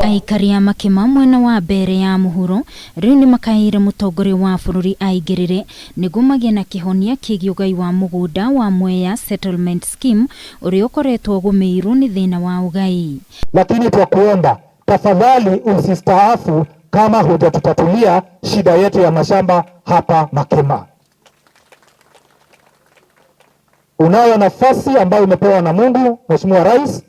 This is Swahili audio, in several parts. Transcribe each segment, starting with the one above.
Aikari a Makema mwena wa mbere ya muhuro riu ni makaire mutongore wa bururi aigirire niguo magie na kihonia kigie ugai wa mugunda wa Mwea Settlement Scheme uria ukoretwo gumiirwo ni thina wa ugai. Lakini twakuomba tafadhali usistaafu kama hujatutatulia shida yetu ya mashamba hapa Makema. Unayo nafasi ambayo umepewa na Mungu, Mheshimiwa Rais,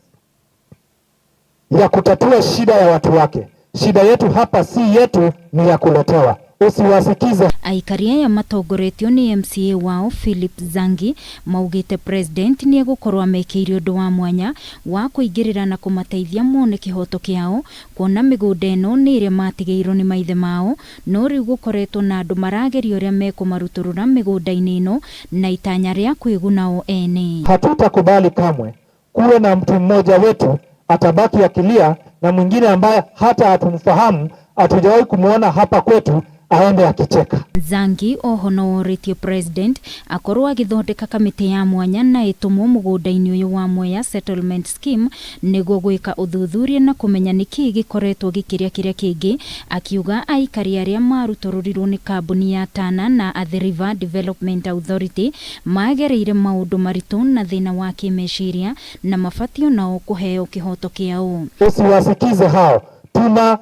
ya kutatua shida ya watu wake. Shida yetu hapa si yetu, ni ya kuletewa. Usiwasikize. Aikari ya matongoretio ni MCA wao Philip Zangi maugite president ni egukorwa mekiire undu wa mwanya wa kuingirira na kumateithia mone kihoto kiao kuona migunda eno ni ire matigeirwo ni maithe mao no riu gukoretwo na andu marageria uria mekumaruturura migunda-ini ino na itanya ria kwigunaO ene. Hatutakubali kamwe kuwe na mtu mmoja wetu atabaki akilia na mwingine ambaye hata hatumfahamu, hatujawahi kumuona hapa kwetu aende akicheka. Zangi ohonoritio president akorwo agithondeka kamiti ya mwanya na itumwo mugunda-ini uyu wa Mwea Settlement Scheme niguo gwika uthuthuria na kumenya niki gikoretwo gikiria kiria kingi, akiuga aikari aria marutorurirwo ni kambuni ya Tana na Athi River Development Authority magereire maundu maritu na thina wa kimeciria na mabatio nao kuheo kihoto kiao. Usiwasikize hao, tuna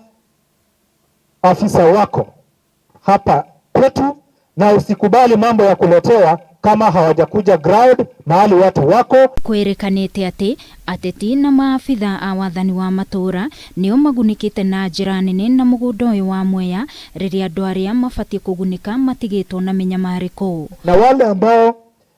afisa wako hapa kwetu na usikubali mambo ya kuletewa kama hawajakuja ground mahali watu wako. Kwerekanite ati ateti na maafitha a wathani wa matura nio magunikite na njira nene na mugunda uyu wa Mwea riria andu aria mabatie kugunika matigitwo na minyamariko. Na wale ambao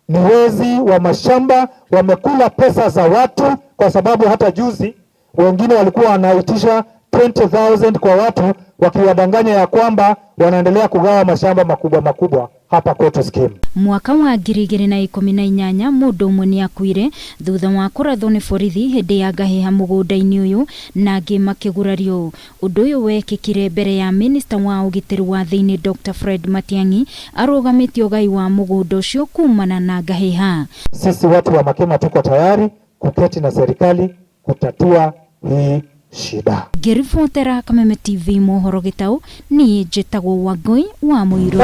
ni wezi wa mashamba wamekula pesa za watu, kwa sababu hata juzi wengine walikuwa wanaitisha 20,000 kwa watu wakiwadanganya ya kwamba wanaendelea kugawa mashamba makubwa makubwa hapa kwetu scheme. Mwaka wa 2018 mundu umwe ni akuire thutha wa kurathwo ni borithi hindi ya ngahiha mugunda-ini uyu na angi makigurario. Undu uyu wekikire mbere ya minister wa ugitiri wa thiini Dr. Fred Matiang'i arugamite ugai wa mugunda ucio kumana na ngahiha. Sisi watu wa Makema tuko tayari kuketi na serikali kutatua hii shida. Ngiribotera Kameme TV mohoro gitau ni njitagwo Wangui wa Muiru.